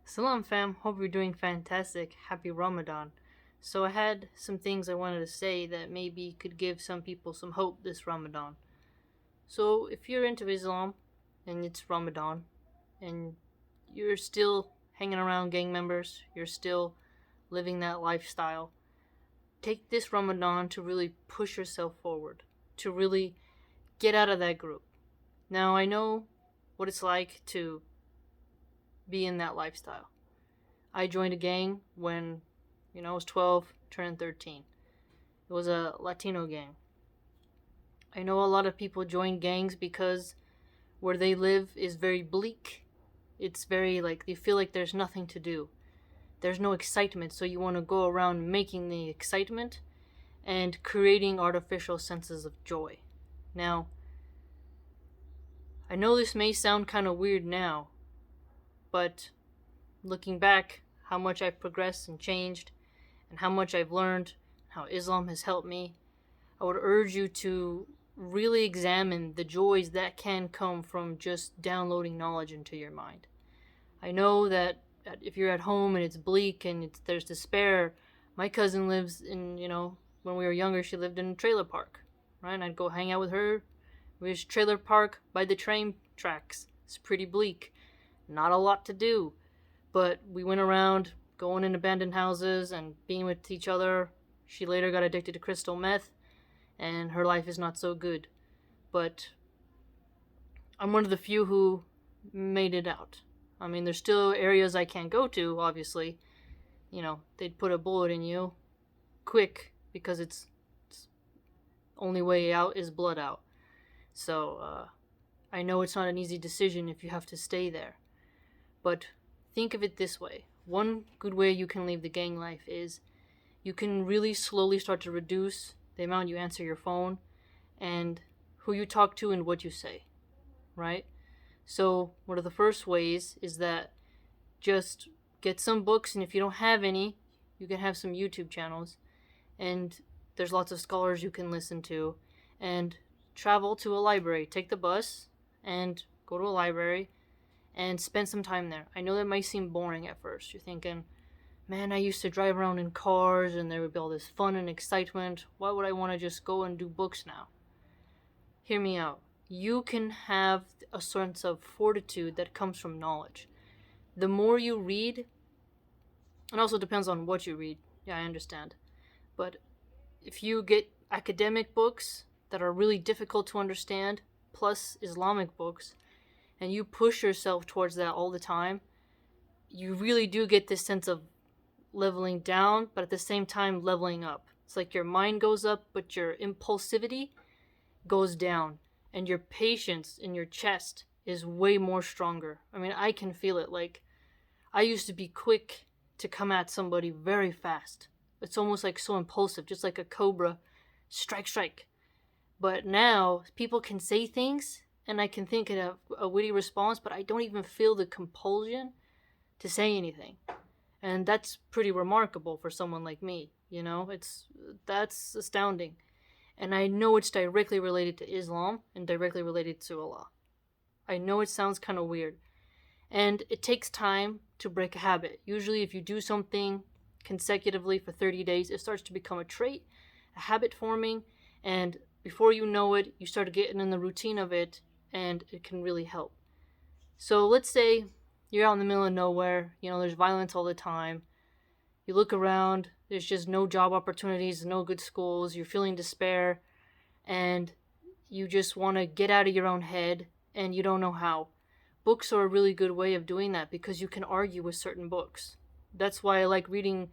Salam fam, hope you're doing fantastic. Happy Ramadan. So I had some things I wanted to say that maybe could give some people some hope this Ramadan. So if you're into Islam and it's Ramadan and you're still hanging around gang members, you're still living that lifestyle, take this Ramadan to really push yourself forward, to really get out of that group. Now I know what it's like to be in that lifestyle. I joined a gang when, I was 12, turning 13. It was a Latino gang. I know a lot of people join gangs because where they live is very bleak. It's very like, you feel like there's nothing to do. There's no excitement, so you want to go around making the excitement and creating artificial senses of joy. Now, I know this may sound kind of weird now, but looking back, how much I've progressed and changed, and how much I've learned, how Islam has helped me, I would urge you to really examine the joys that can come from just downloading knowledge into your mind. I know that if you're at home and it's bleak and there's despair, my cousin lives in, when we were younger, she lived in a trailer park, right? And I'd go hang out with her. There's trailer park by the train tracks. It's pretty bleak. Not a lot to do. But we went around going in abandoned houses and being with each other. She later got addicted to crystal meth, and her life is not so good. But I'm one of the few who made it out. I mean, there's still areas I can't go to, obviously. They'd put a bullet in you quick because it's only way out is blood out. So, I know it's not an easy decision if you have to stay there. But think of it this way. One good way you can leave the gang life is you can really slowly start to reduce the amount you answer your phone and who you talk to and what you say, right? So one of the first ways is that just get some books, and if you don't have any, you can have some YouTube channels, and there's lots of scholars you can listen to, and travel to a library. Take the bus and go to a library and spend some time there. I know that might seem boring at first. You're thinking, man, I used to drive around in cars and there would be all this fun and excitement. Why would I want to just go and do books now? Hear me out. You can have a sense of fortitude that comes from knowledge. The more you read, it also depends on what you read. Yeah, I understand. But if you get academic books that are really difficult to understand, plus Islamic books, and you push yourself towards that all the time, you really do get this sense of leveling down, but at the same time leveling up. It's like your mind goes up, but your impulsivity goes down, and your patience in your chest is way more stronger. I mean, I can feel it. Like, I used to be quick to come at somebody very fast. It's almost like so impulsive, just like a cobra. Strike, strike. But now, people can say things, and I can think of a witty response, but I don't even feel the compulsion to say anything. And that's pretty remarkable for someone like me, that's astounding. And I know it's directly related to Islam and directly related to Allah. I know it sounds kind of weird. And it takes time to break a habit. Usually if you do something consecutively for 30 days, it starts to become a trait, a habit forming, and before you know it, you start getting in the routine of it, and it can really help. So let's say you're out in the middle of nowhere, there's violence all the time. You look around, there's just no job opportunities, no good schools, you're feeling despair, and you just want to get out of your own head, and you don't know how. Books are a really good way of doing that because you can argue with certain books. That's why I like reading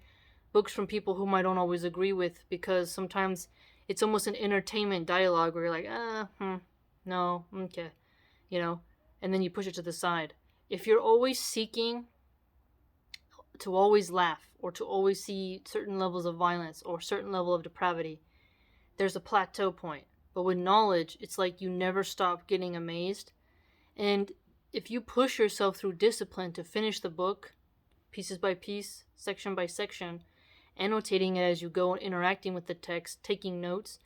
books from people whom I don't always agree with, because sometimes it's almost an entertainment dialogue where you're like, no, okay, and then you push it to the side. If you're always seeking to always laugh or to always see certain levels of violence or certain level of depravity, there's a plateau point. But with knowledge, it's like you never stop getting amazed. And if you push yourself through discipline to finish the book, pieces by piece, section by section, annotating it as you go and interacting with the text, taking notes,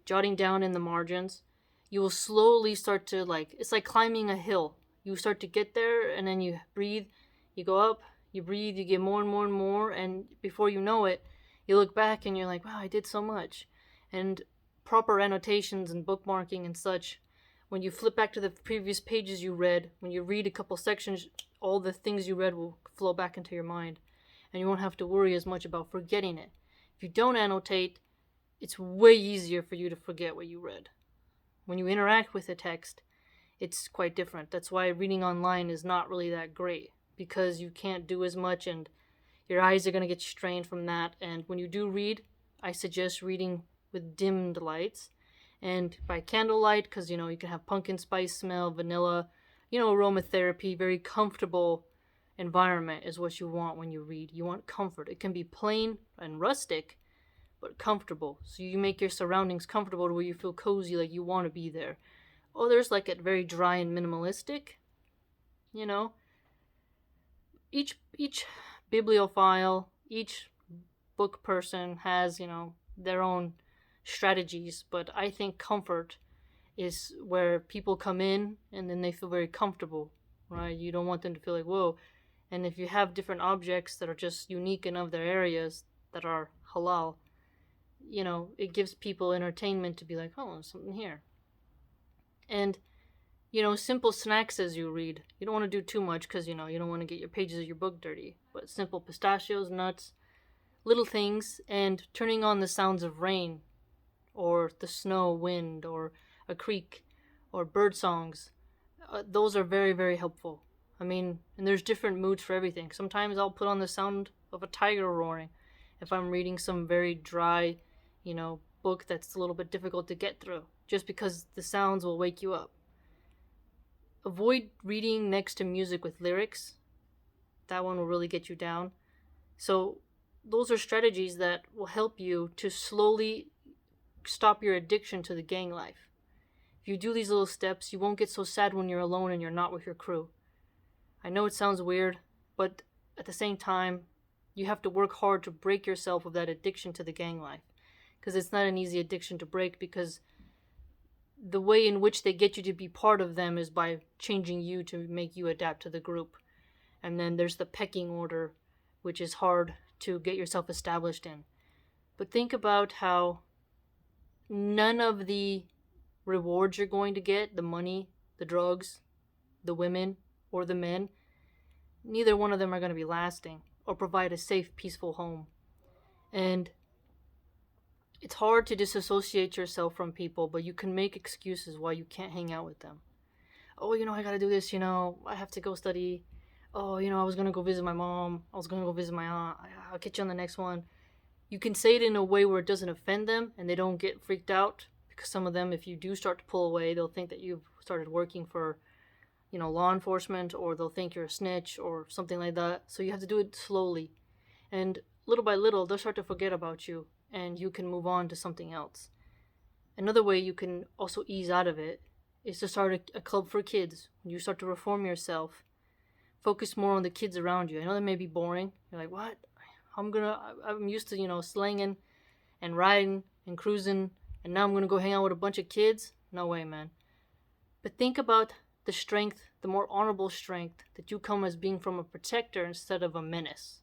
jotting down in the margins, you will slowly start to it's like climbing a hill. You start to get there and then you breathe, you go up, You breathe, you get more and more and more, and before you know it, you look back and you're like, wow, I did so much. And proper annotations and bookmarking and such, when you flip back to the previous pages you read, when you read a couple sections, all the things you read will flow back into your mind, and you won't have to worry as much about forgetting it. If you don't annotate, it's way easier for you to forget what you read. When you interact with the text, it's quite different. That's why reading online is not really that great, because you can't do as much and your eyes are going to get strained from that. And when you do read, I suggest reading with dimmed lights and by candlelight, because you can have pumpkin spice smell, vanilla, aromatherapy. Very comfortable environment is what you want when you read. You want comfort. It can be plain and rustic, but comfortable. So you make your surroundings comfortable to where you feel cozy, like you want to be there. Others like it very dry and minimalistic. Each bibliophile, each book person has, their own strategies, but I think comfort is where people come in and then they feel very comfortable, right? You don't want them to feel like, whoa. And if you have different objects that are just unique in of their areas that are halal, it gives people entertainment to be like, oh, there's something here. And simple snacks as you read. You don't want to do too much because, you don't want to get your pages of your book dirty. But simple pistachios, nuts, little things, and turning on the sounds of rain, or the snow, wind, or a creek, or bird songs. Those are very, very helpful. And there's different moods for everything. Sometimes I'll put on the sound of a tiger roaring if I'm reading some very dry, book that's a little bit difficult to get through, just because the sounds will wake you up. Avoid reading next to music with lyrics. That one will really get you down. So those are strategies that will help you to slowly stop your addiction to the gang life. If you do these little steps, you won't get so sad when you're alone and you're not with your crew. I know it sounds weird, but at the same time, you have to work hard to break yourself of that addiction to the gang life. Because it's not an easy addiction to break, because the way in which they get you to be part of them is by changing you to make you adapt to the group. And then there's the pecking order, which is hard to get yourself established in. But think about how none of the rewards you're going to get, the money, the drugs, the women, or the men, neither one of them are going to be lasting or provide a safe, peaceful home. And it's hard to disassociate yourself from people, but you can make excuses why you can't hang out with them. Oh, I gotta do this, I have to go study. Oh, I was gonna go visit my mom. I was gonna go visit my aunt. I'll catch you on the next one. You can say it in a way where it doesn't offend them and they don't get freaked out, because some of them, if you do start to pull away, they'll think that you've started working for, law enforcement, or they'll think you're a snitch or something like that. So you have to do it slowly. And little by little, they'll start to forget about you and you can move on to something else. Another way you can also ease out of it is to start a club for kids. When you start to reform yourself, focus more on the kids around you. I know that may be boring. You're like, what? I'm used to, slanging and riding and cruising, and now I'm gonna go hang out with a bunch of kids? No way, man. But think about the strength, the more honorable strength that you come as being from a protector instead of a menace.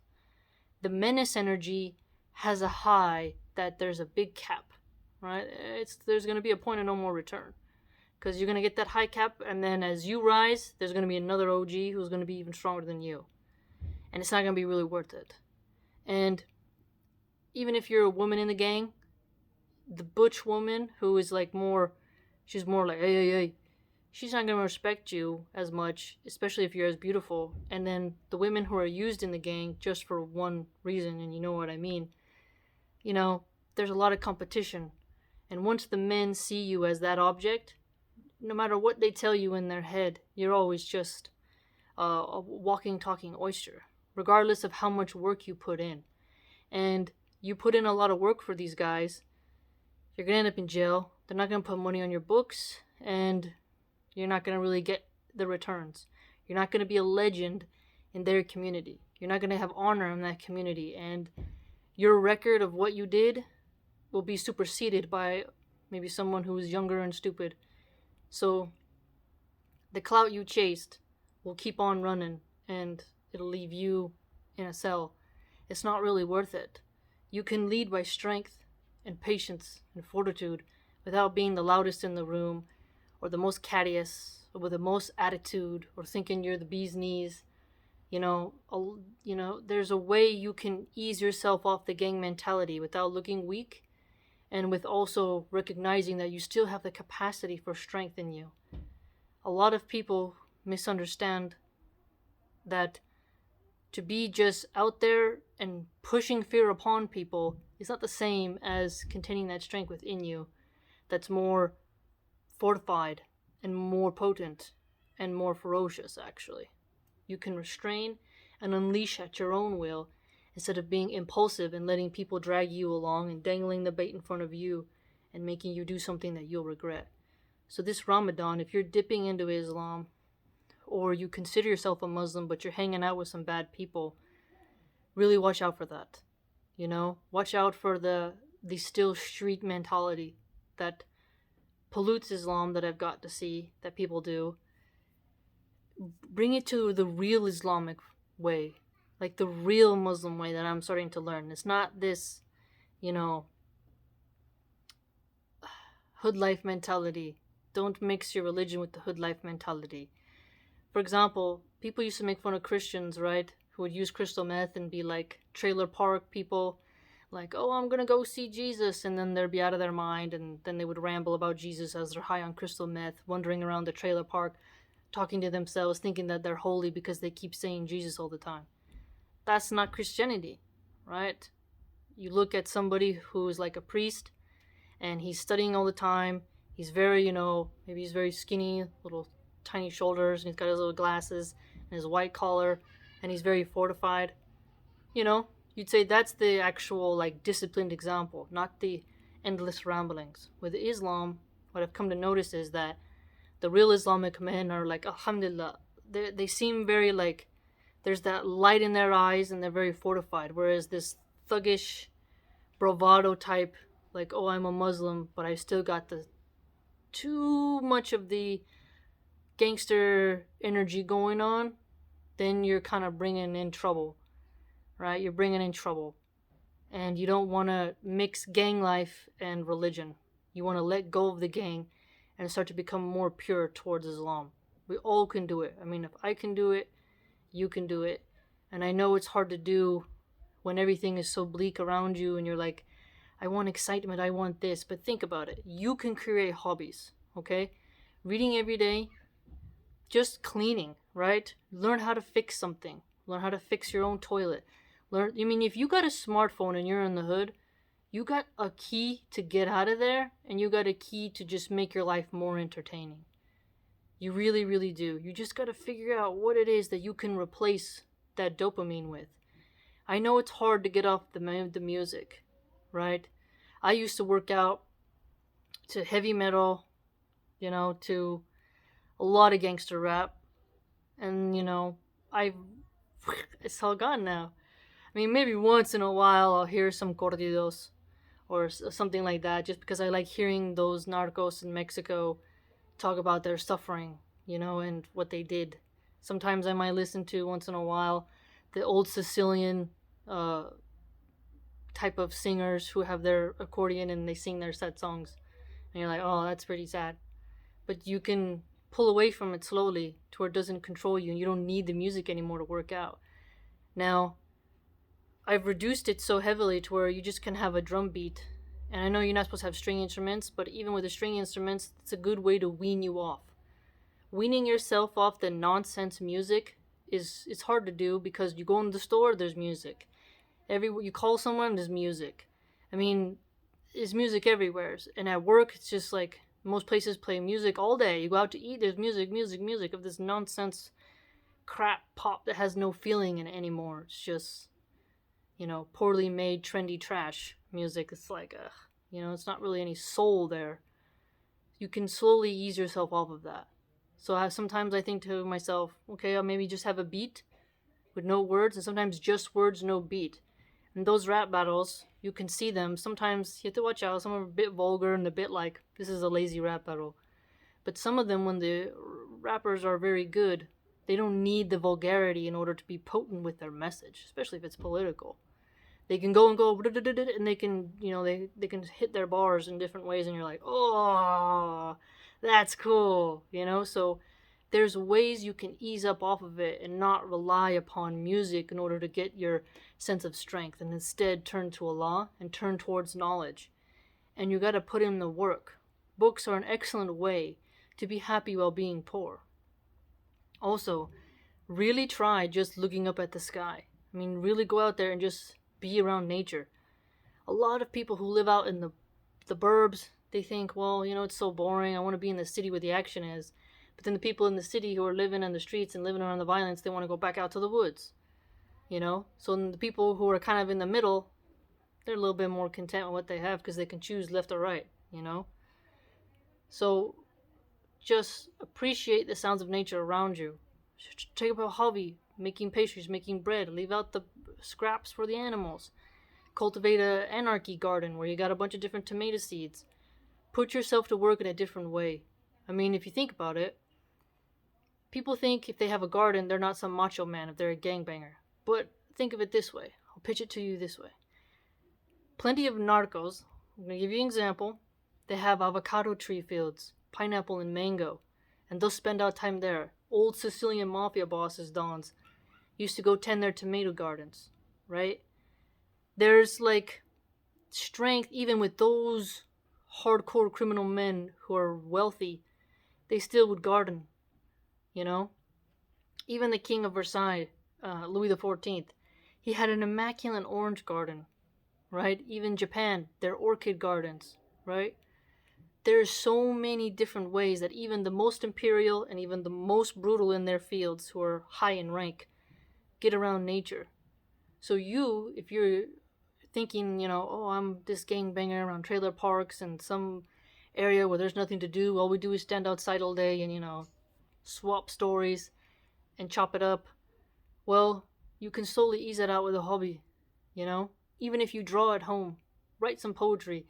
The menace energy has a high that there's a big cap, right? There's going to be a point of no more return, because you're going to get that high cap, and then as you rise, there's going to be another OG who's going to be even stronger than you, and it's not going to be really worth it. And even if you're a woman in the gang, the butch woman who is she's more like, hey, she's not going to respect you as much, especially if you're as beautiful. And then the women who are used in the gang just for one reason, and you know what I mean, there's a lot of competition. And once the men see you as that object, no matter what they tell you in their head, you're always just a walking, talking oyster, regardless of how much work you put in. And you put in a lot of work for these guys, you're going to end up in jail. They're not going to put money on your books, and you're not going to really get the returns. You're not going to be a legend in their community. You're not going to have honor in that community, and your record of what you did will be superseded by maybe someone who is younger and stupid. So the clout you chased will keep on running, and it'll leave you in a cell, it's not really worth it. You can lead by strength and patience and fortitude without being the loudest in the room or the most cattiest or with the most attitude or thinking you're the bee's knees. There's a way you can ease yourself off the gang mentality without looking weak and with also recognizing that you still have the capacity for strength in you. A lot of people misunderstand that to be just out there and pushing fear upon people is not the same as containing that strength within you that's more fortified and more potent and more ferocious, actually. You can restrain and unleash at your own will instead of being impulsive and letting people drag you along and dangling the bait in front of you and making you do something that you'll regret. So this Ramadan, if you're dipping into Islam, or you consider yourself a Muslim but you're hanging out with some bad people, really watch out for that. Watch out for the still street mentality that pollutes Islam that I've got to see that people do. Bring it to the real Islamic way, like the real Muslim way that I'm starting to learn. It's not this, hood life mentality. Don't mix your religion with the hood life mentality. For example, people used to make fun of Christians, right? Who would use crystal meth and be like trailer park people. Like, oh, I'm going to go see Jesus. And then they'd be out of their mind. And then they would ramble about Jesus as they're high on crystal meth, wandering around the trailer park, talking to themselves, thinking that they're holy because they keep saying Jesus all the time. That's not Christianity, right? You look at somebody who's like a priest and he's studying all the time. He's very, maybe he's very skinny, little tiny shoulders, and he's got his little glasses and his white collar, and he's very fortified. You'd say that's the actual like disciplined example, not the endless ramblings. With Islam, what I've come to notice is that the real Islamic men are like, alhamdulillah, they seem very like, there's that light in their eyes and they're very fortified, whereas this thuggish bravado type, like, oh, I'm a Muslim, but I still got the too much of the gangster energy going on, then you're kind of bringing in trouble, right? You're bringing in trouble. And you don't want to mix gang life and religion. You want to let go of the gang and start to become more pure towards Islam. We all can do it. I mean, if I can do it, you can do it. And I know it's hard to do when everything is so bleak around you and you're like, I want excitement, I want this. But think about it. You can create hobbies, okay? Reading every day, just cleaning, right? Learn how to fix something. Learn how to fix your own toilet. If you got a smartphone and you're in the hood, you got a key to get out of there, and you got a key to just make your life more entertaining. You really, really do. You just got to figure out what it is that you can replace that dopamine with. I know it's hard to get off the music, right? I used to work out to heavy metal, to a lot of gangster rap. And, it's all gone now. I mean, maybe once in a while I'll hear some corridos or something like that, just because I like hearing those narcos in Mexico talk about their suffering, and what they did. Sometimes I might listen to, once in a while, the old Sicilian type of singers who have their accordion and they sing their sad songs. And you're like, oh, that's pretty sad. But you can pull away from it slowly to where it doesn't control you and you don't need the music anymore to work out. Now, I've reduced it so heavily to where you just can have a drum beat. And I know you're not supposed to have string instruments, but even with the string instruments, it's a good way to wean you off. Weaning yourself off the nonsense music it's hard to do, because you go in the store, there's music. You call someone, there's music. I mean, there's music everywhere. And at work, it's just like most places play music all day. You go out to eat, there's music of this nonsense crap pop that has no feeling in it anymore. It's just, poorly made, trendy trash music. It's like, it's not really any soul there. You can slowly ease yourself off of that. So sometimes I think to myself, okay, I'll maybe just have a beat with no words, and sometimes just words, no beat. And those rap battles, you can see them. Sometimes you have to watch out. Some are a bit vulgar and a bit like, this is a lazy rap battle. But some of them, when the rappers are very good, They don't need the vulgarity in order to be potent with their message, especially if it's political. They can go and go, and they can, they can hit their bars in different ways, and you're like, oh, that's cool, So there's ways you can ease up off of it and not rely upon music in order to get your sense of strength, and instead turn to Allah and turn towards knowledge. And you got to put in the work. Books are an excellent way to be happy while being poor. Also, really try just looking up at the sky. I mean, really go out there and just be around nature. A lot of people who live out in the burbs, they think, well, it's so boring. I want to be in the city where the action is. But then the people in the city who are living on the streets and living around the violence, they want to go back out to the woods. So the people who are kind of in the middle, they're a little bit more content with what they have because they can choose left or right, So just appreciate the sounds of nature around you. Take up a hobby, making pastries, making bread. Leave out the scraps for the animals. Cultivate an anarchy garden where you got a bunch of different tomato seeds. Put yourself to work in a different way. I mean, if you think about it, people think if they have a garden, they're not some macho man if they're a gangbanger. But think of it this way. I'll pitch it to you this way. Plenty of narcos, I'm going to give you an example. They have avocado tree fields, pineapple and mango, and they'll spend out time there. Old Sicilian mafia bosses, dons, used to go tend their tomato gardens, right? There's strength even with those hardcore criminal men who are wealthy. They still would garden, Even the King of Versailles, Louis XIV, he had an immaculate orange garden, right? Even Japan, their orchid gardens, right? There's so many different ways that even the most imperial and even the most brutal in their fields who are high in rank get around nature. So if you're thinking, I'm this gangbanger around trailer parks and some area where there's nothing to do, all we do is stand outside all day and, swap stories and chop it up. Well, you can slowly ease it out with a hobby, Even if you draw at home, write some poetry.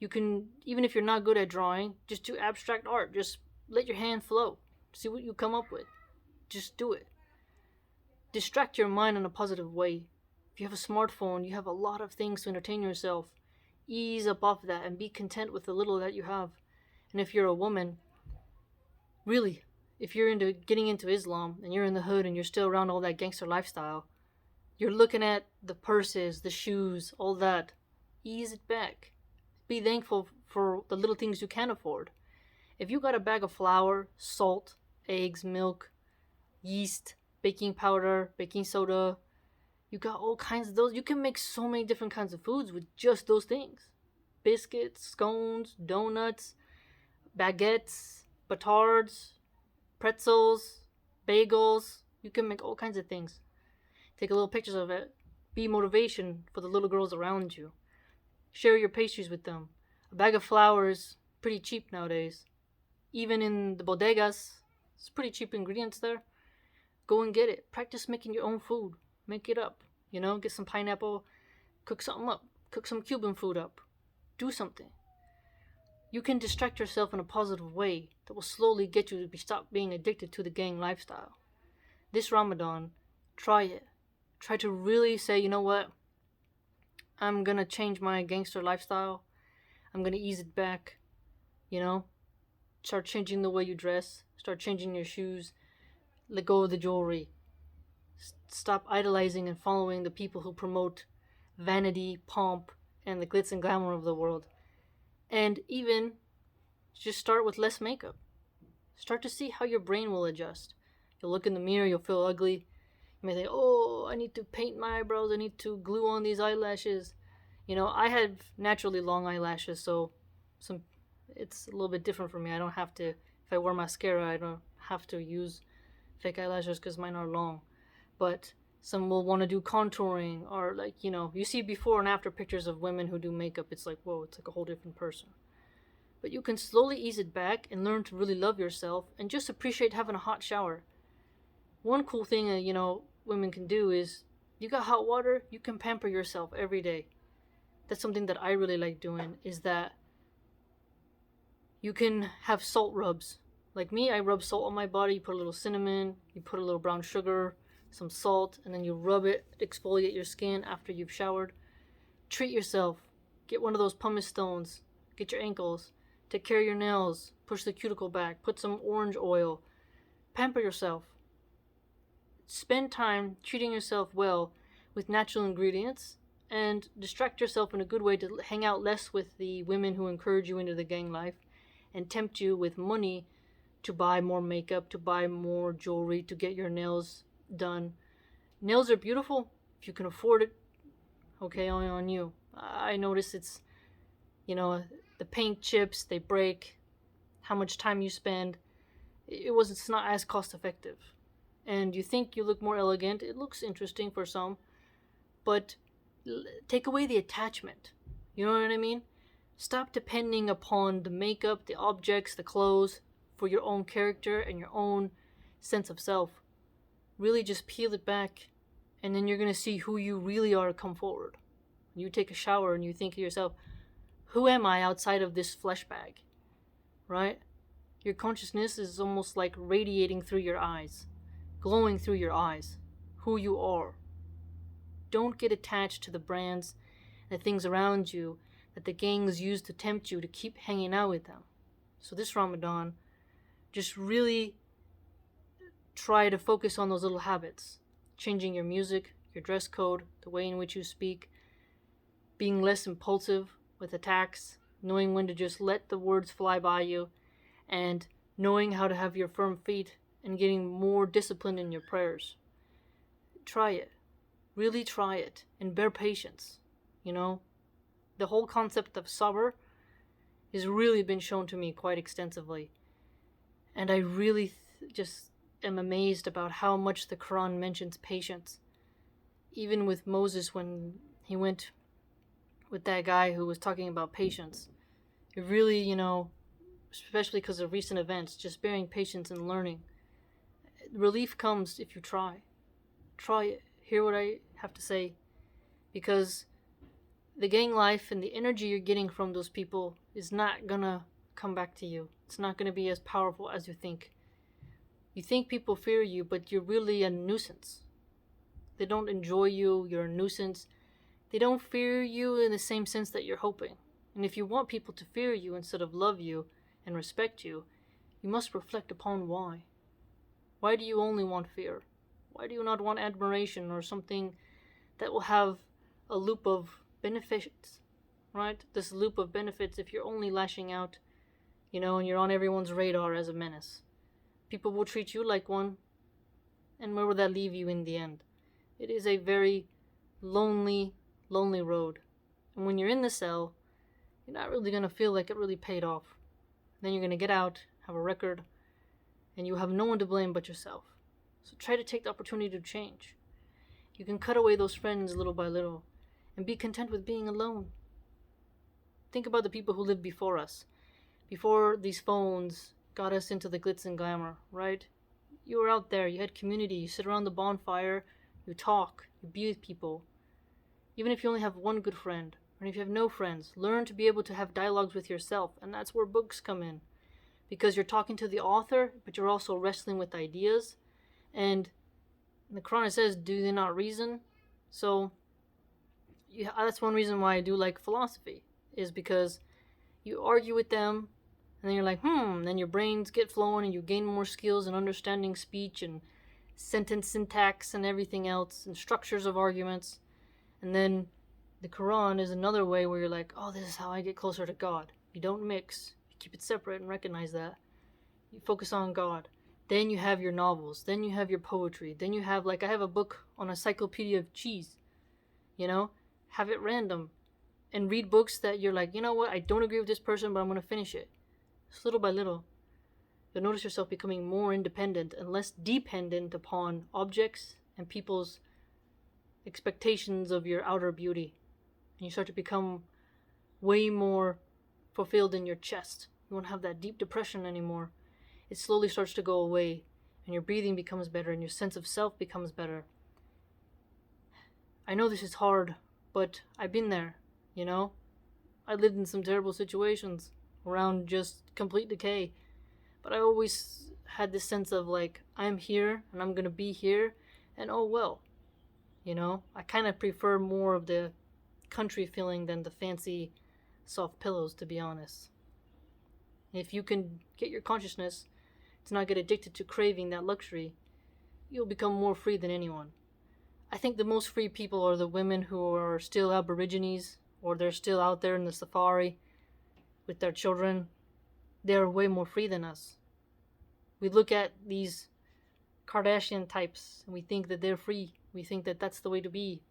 You can, even if you're not good at drawing, just do abstract art. Just let your hand flow. See what you come up with. Just do it. Distract your mind in a positive way. If you have a smartphone, you have a lot of things to entertain yourself. Ease up off that and be content with the little that you have. And if you're a woman, really, if you're getting into Islam and you're in the hood and you're still around all that gangster lifestyle, you're looking at the purses, the shoes, all that. Ease it back. Be thankful for the little things you can afford. If you got a bag of flour, salt, eggs, milk, yeast, baking powder, baking soda, you got all kinds of those. You can make so many different kinds of foods with just those things. Biscuits, scones, donuts, baguettes, batards, pretzels, bagels. You can make all kinds of things. Take a little pictures of it. Be motivation for the little girls around you. Share your pastries with them. A bag of flour is pretty cheap nowadays. Even in the bodegas, it's pretty cheap ingredients there. Go and get it. Practice making your own food. Make it up. Get some pineapple. Cook something up. Cook some Cuban food up. Do something. You can distract yourself in a positive way that will slowly get you to stop being addicted to the gang lifestyle. This Ramadan, try it. Try to really say, you know what? I'm gonna change my gangster lifestyle. I'm gonna ease it back. Start changing the way you dress. Start changing your shoes. Let go of the jewelry. Stop idolizing and following the people who promote vanity, pomp, and the glitz and glamour of the world. And even just start with less makeup. Start to see how your brain will adjust. You'll look in the mirror, you'll feel ugly. You may think, I need to paint my eyebrows, I need to glue on these eyelashes. I have naturally long eyelashes, so it's a little bit different for me. I don't have to, if I wear mascara, I don't have to use fake eyelashes because mine are long. But some will want to do contouring or you see before and after pictures of women who do makeup. It's like, whoa, it's like a whole different person. But you can slowly ease it back and learn to really love yourself and just appreciate having a hot shower. One cool thing women can do is, you got hot water, you can pamper yourself every day. That's something that I really like doing, is that you can have salt rubs. Like me, I rub salt on my body. You put a little cinnamon, you put a little brown sugar, some salt, and then you rub it, exfoliate your skin after you've showered. Treat yourself. Get one of those pumice stones. Get your ankles. Take care of your nails. Push the cuticle back. Put some orange oil. Pamper yourself. Spend time treating yourself well with natural ingredients, and distract yourself in a good way to hang out less with the women who encourage you into the gang life and tempt you with money to buy more makeup, to buy more jewelry, to get your nails done. Nails are beautiful if you can afford it. Okay, only on you. I notice it's, the paint chips, they break, how much time you spend. It's not as cost effective. And you think you look more elegant. It looks interesting for some, but take away the attachment. You know what I mean? Stop depending upon the makeup, the objects, the clothes for your own character and your own sense of self. Really just peel it back, and then you're going to see who you really are come forward. You take a shower and you think to yourself, who am I outside of this flesh bag? Right? Your consciousness is almost like radiating through your eyes, glowing through your eyes, who you are. Don't get attached to the brands and the things around you that the gangs use to tempt you to keep hanging out with them. So this Ramadan, just really try to focus on those little habits. Changing your music, your dress code, the way in which you speak, being less impulsive with attacks, knowing when to just let the words fly by you, and knowing how to have your firm feet and getting more disciplined in your prayers. Try it. Really try it and bear patience. The whole concept of sabr has really been shown to me quite extensively. And I really just am amazed about how much the Quran mentions patience. Even with Moses, when he went with that guy who was talking about patience, it really, especially because of recent events, just bearing patience and learning. Relief comes if you try. Try it. Hear what I have to say. Because the gang life and the energy you're getting from those people is not gonna come back to you. It's not gonna be as powerful as you think. You think people fear you, but you're really a nuisance. They don't enjoy you, you're a nuisance. They don't fear you in the same sense that you're hoping. And if you want people to fear you instead of love you and respect you, you must reflect upon why. Why do you only want fear? Why do you not want admiration or something that will have a loop of benefits, right? This loop of benefits, if you're only lashing out, and you're on everyone's radar as a menace. People will treat you like one, and where will that leave you in the end? It is a very lonely, lonely road. And when you're in the cell, you're not really going to feel like it really paid off. Then you're going to get out, have a record, and you have no one to blame but yourself. So try to take the opportunity to change. You can cut away those friends little by little and be content with being alone. Think about the people who lived before us, before these phones got us into the glitz and glamour, right? You were out there, you had community, you sit around the bonfire, you talk, you be with people. Even if you only have one good friend, or if you have no friends, learn to be able to have dialogues with yourself, and that's where books come in. Because you're talking to the author, but you're also wrestling with ideas. And the Quran says, do they not reason? So that's one reason why I do like philosophy, is because you argue with them, and then you're like, then your brains get flowing, and you gain more skills in understanding speech and sentence syntax and everything else, and structures of arguments. And then the Quran is another way where you're like, oh, this is how I get closer to God. You don't mix. You keep it separate and recognize that. You focus on God. Then you have your novels. Then you have your poetry. Then you have, I have a book on a encyclopedia of cheese. Have it random. And read books that you're like, you know what, I don't agree with this person, but I'm going to finish it. Just little by little. You'll notice yourself becoming more independent and less dependent upon objects and people's expectations of your outer beauty. And you start to become way more fulfilled in your chest. You won't have that deep depression anymore. It slowly starts to go away, and your breathing becomes better, and your sense of self becomes better. I know this is hard, but I've been there, I lived in some terrible situations around just complete decay. But I always had this sense of like, I'm here and I'm gonna be here, and oh well. I kind of prefer more of the country feeling than the fancy soft pillows, to be honest. If you can get your consciousness to not get addicted to craving that luxury, you'll become more free than anyone. I think the most free people are the women who are still aborigines, or they're still out there in the safari with their children. They're way more free than us. We look at these Kardashian types and we think that they're free. We think that that's the way to be.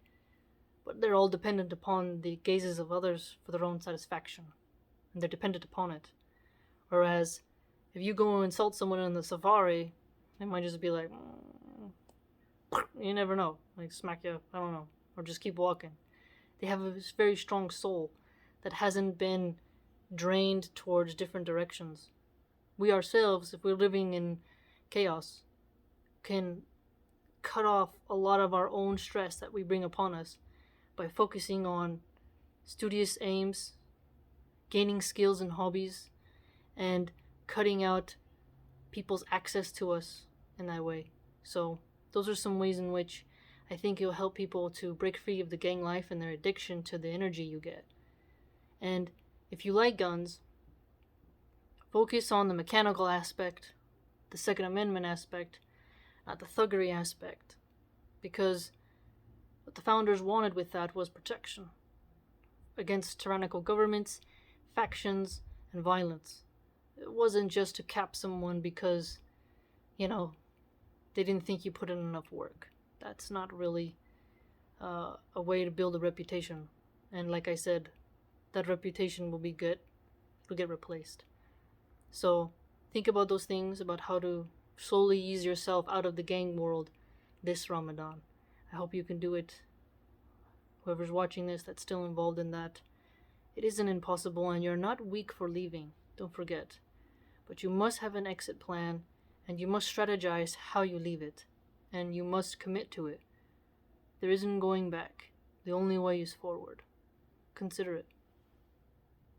But they're all dependent upon the gazes of others for their own satisfaction. And they're dependent upon it. Whereas, if you go and insult someone in the safari, they might just be like, you never know. Like, smack you, I don't know. Or just keep walking. They have a very strong soul that hasn't been drained towards different directions. We ourselves, if we're living in chaos, can cut off a lot of our own stress that we bring upon us by focusing on studious aims, gaining skills and hobbies, and cutting out people's access to us in that way. So those are some ways in which I think it'll help people to break free of the gang life and their addiction to the energy you get. And if you like guns, focus on the mechanical aspect, the Second Amendment aspect, not the thuggery aspect. Because what the founders wanted with that was protection against tyrannical governments, factions, and violence. It wasn't just to cap someone because, they didn't think you put in enough work. That's not really a way to build a reputation. And like I said, that reputation will be good. It'll get replaced. So think about those things, about how to slowly ease yourself out of the gang world this Ramadan. I hope you can do it. Whoever's watching this that's still involved in that, it isn't impossible, and you're not weak for leaving. Don't forget. But you must have an exit plan, and you must strategize how you leave it, and you must commit to it. There isn't going back. The only way is forward. Consider it.